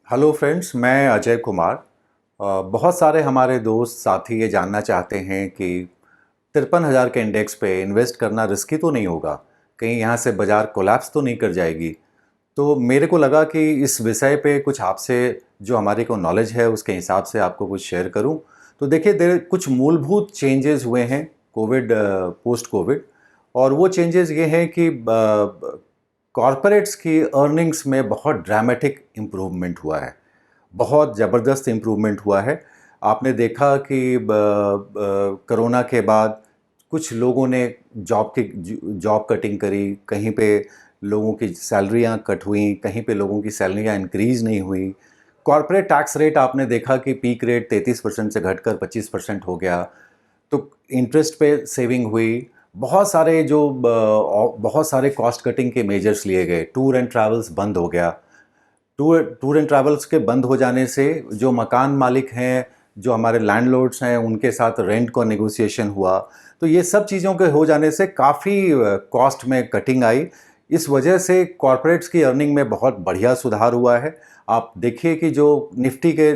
Hello friends, मैं अजय कुमार। बहुत सारे हमारे दोस्त साथी ये जानना चाहते हैं कि 53,000 के इंडेक्स पे इन्वेस्ट करना रिस्की तो नहीं होगा, कहीं यहाँ से बाज़ार कोलैप्स तो नहीं कर जाएगी। तो मेरे को लगा कि इस विषय पे कुछ आपसे जो हमारे को नॉलेज है उसके हिसाब से आपको कुछ शेयर करूं। तो देखिए, देर कुछ मूलभूत चेंजेस हुए हैं कोविड, पोस्ट कोविड। और वो चेंजेस ये हैं कि कॉरपोरेट्स की अर्निंग्स में बहुत ड्रामेटिक इम्प्रूवमेंट हुआ है, बहुत ज़बरदस्त इम्प्रूवमेंट हुआ है। आपने देखा कि कोरोना के बाद कुछ लोगों ने जॉब कटिंग करी, कहीं पे लोगों की सैलरियां कट हुई, कहीं पे लोगों की सैलरियां इंक्रीज़ नहीं हुई। कॉरपोरेट टैक्स रेट आपने देखा कि पीक रेट 33% से घटकर 25% हो गया। तो इंटरेस्ट पे सेविंग हुई। बहुत सारे कॉस्ट कटिंग के मेजर्स लिए गए। टूर एंड ट्रैवल्स बंद हो गया। टूर एंड ट्रैवल्स के बंद हो जाने से जो मकान मालिक हैं, जो हमारे लैंडलॉर्ड्स हैं, उनके साथ रेंट का नेगोशिएशन हुआ। तो ये सब चीज़ों के हो जाने से काफ़ी कॉस्ट में कटिंग आई। इस वजह से कॉरपोरेट्स की अर्निंग में बहुत बढ़िया सुधार हुआ है। आप देखिए कि जो निफ्टी के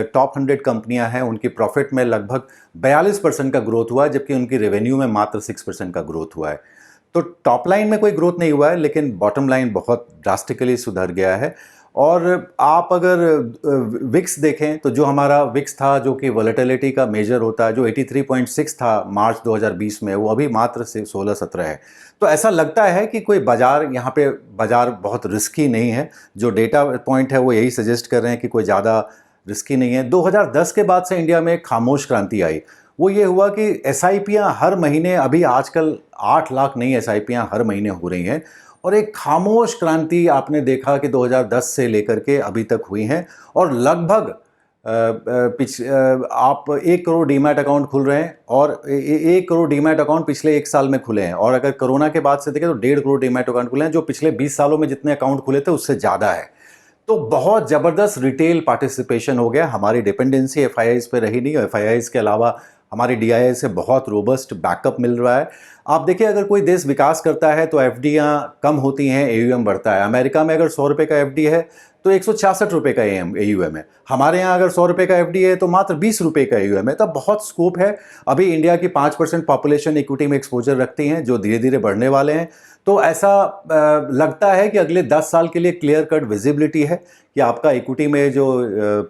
टॉप 100 कंपनियां हैं, उनकी प्रॉफिट में लगभग 42% का ग्रोथ हुआ है, जबकि उनकी रेवेन्यू में मात्र 6% का ग्रोथ हुआ है। तो टॉप लाइन में कोई ग्रोथ नहीं हुआ है, लेकिन बॉटम लाइन बहुत ड्रास्टिकली सुधर गया है। और आप अगर विक्स देखें तो जो हमारा विक्स था, जो कि वॉलेटिलिटी का मेजर होता है, जो 83.6 था मार्च 2020 में, वो अभी मात्र से 16-17 है। तो ऐसा लगता है कि कोई बाजार, यहाँ पे बाजार बहुत रिस्की नहीं है। जो डेटा पॉइंट है वो यही सजेस्ट कर रहे हैं कि कोई ज़्यादा रिस्की नहीं है। 2010 के बाद से इंडिया में एक खामोश क्रांति आई। वो ये हुआ कि एसआईपियाँ हर महीने, अभी आजकल 8 लाख नई एसआईपियाँ हर महीने हो रही हैं। और एक खामोश क्रांति आपने देखा कि 2010 से लेकर के अभी तक हुई हैं। और लगभग आप 1 करोड़ डीमैट अकाउंट खुल रहे हैं, और 1 करोड़ डीमैट अकाउंट पिछले 1 साल में खुले हैं। और अगर कोरोना के बाद से देखें तो 1.5 करोड़ डीमैट अकाउंट खुले हैं, जो पिछले 20 सालों में जितने अकाउंट खुले थे उससे ज़्यादा है। तो बहुत ज़बरदस्त रिटेल पार्टिसिपेशन हो गया। हमारी डिपेंडेंसी एफआईआईज पे रही नहीं, और एफआईआईज के अलावा हमारी डीआईआई से बहुत रोबस्ट बैकअप मिल रहा है। आप देखिए, अगर कोई देश विकास करता है तो एफडीआं कम होती हैं, एयूएम बढ़ता है। अमेरिका में अगर 100 रुपये का एफडी है तो 166 रुपये का एयूएम है। हमारे यहाँ अगर 100 रुपये का एफडी है तो मात्र 20 रुपये का एयूएम है। तब बहुत स्कोप है। अभी इंडिया की 5% पॉपुलेशन इक्विटी में एक्सपोजर रखती हैं, जो धीरे धीरे बढ़ने वाले हैं। तो ऐसा लगता है कि अगले 10 साल के लिए क्लियर कट विजिबिलिटी है कि आपका इक्विटी में जो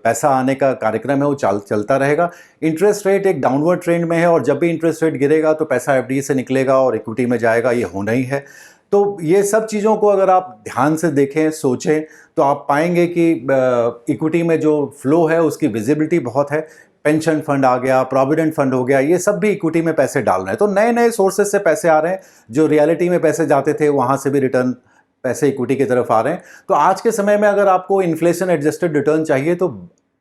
पैसा आने का कार्यक्रम है वो चलता रहेगा। इंटरेस्ट रेट एक डाउनवर्ड ट्रेंड में है, और जब भी इंटरेस्ट रेट गिरेगा तो पैसा एफडी से निकलेगा और इक्विटी में जाएगा, ये होना ही है। तो ये सब चीज़ों को अगर आप ध्यान से देखें, सोचें, तो आप पाएंगे कि इक्विटी में जो फ्लो है उसकी विजिबिलिटी बहुत है। पेंशन फंड आ गया, प्रोविडेंट फंड हो गया, ये सब भी इक्विटी में पैसे डाल रहे हैं। तो नए नए सोर्सेज से पैसे आ रहे हैं। जो रियलिटी में पैसे जाते थे वहाँ से भी रिटर्न पैसे इक्विटी की तरफ आ रहे हैं। तो आज के समय में अगर आपको इन्फ्लेशन एडजस्टेड रिटर्न चाहिए तो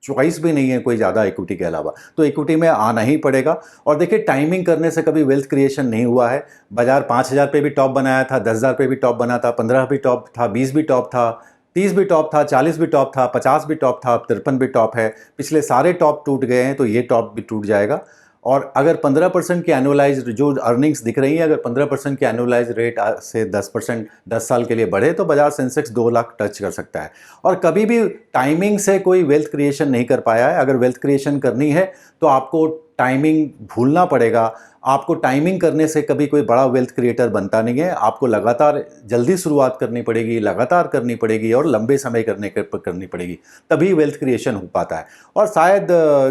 चॉइस भी नहीं है कोई ज़्यादा इक्विटी के अलावा, तो इक्विटी में आना ही पड़ेगा। और देखिए, टाइमिंग करने से कभी वेल्थ क्रिएशन नहीं हुआ है। बाजार 5,000 पे भी टॉप बनाया था, 10,000 पे भी टॉप बना था, 15 भी टॉप था, 20 भी टॉप था, 30 भी टॉप था, 40 भी टॉप था, 50 भी टॉप था, 53 भी टॉप है। पिछले सारे टॉप टूट गए हैं, तो ये टॉप भी टूट जाएगा। और अगर 15% की एनुअलाइज जो अर्निंग्स दिख रही हैं, अगर 15% की एनुअलाइज रेट से 10% 10 साल के लिए बढ़े तो बाजार सेंसेक्स 2 लाख टच कर सकता है। और कभी भी टाइमिंग से कोई वेल्थ क्रिएशन नहीं कर पाया है। अगर वेल्थ क्रिएशन करनी है तो आपको टाइमिंग भूलना पड़ेगा। आपको टाइमिंग करने से कभी कोई बड़ा वेल्थ क्रिएटर बनता नहीं है। आपको लगातार जल्दी शुरुआत करनी पड़ेगी, लगातार करनी पड़ेगी, और लंबे समय करनी पड़ेगी, तभी वेल्थ क्रिएशन हो पाता है। और शायद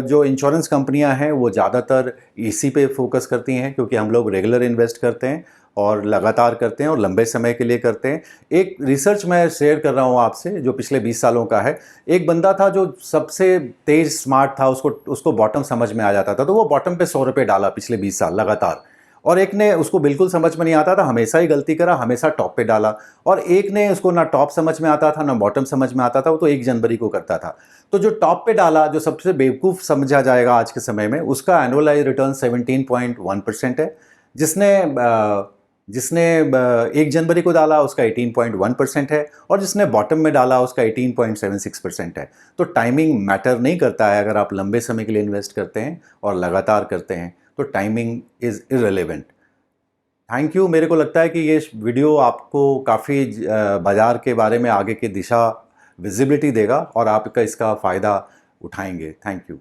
जो इंश्योरेंस कंपनियां हैं वो ज़्यादातर इसी पे फोकस करती हैं, क्योंकि हम लोग रेगुलर इन्वेस्ट करते हैं और लगातार करते हैं और लंबे समय के लिए करते हैं। एक रिसर्च मैं शेयर कर रहा हूँ आपसे, जो पिछले 20 सालों का है। एक बंदा था जो सबसे तेज स्मार्ट था, उसको बॉटम समझ में आ जाता था, तो वो बॉटम पे 100 रुपये डाला पिछले 20 साल लगातार। और एक ने उसको बिल्कुल समझ में नहीं आता था, हमेशा ही गलती करा, हमेशा टॉप पे डाला। और एक ने उसको ना टॉप समझ में आता था ना बॉटम समझ में आता था, वो तो 1 जनवरी को करता था। तो जो टॉप पे डाला, जो सबसे बेवकूफ़ समझा जाएगा आज के समय में, उसका एनुअलाइज रिटर्न 17.1% है। जिसने जिसने 1 जनवरी को डाला उसका 18.1% है, और जिसने बॉटम में डाला उसका 18.76% है। तो टाइमिंग मैटर नहीं करता है। अगर आप लंबे समय के लिए इन्वेस्ट करते हैं और लगातार करते हैं तो timing is irrelevant. Thank you. मेरे को लगता है कि ये वीडियो आपको काफ़ी बाज़ार के बारे में आगे की दिशा विजिबिलिटी देगा और आपका इसका फ़ायदा उठाएंगे। Thank you.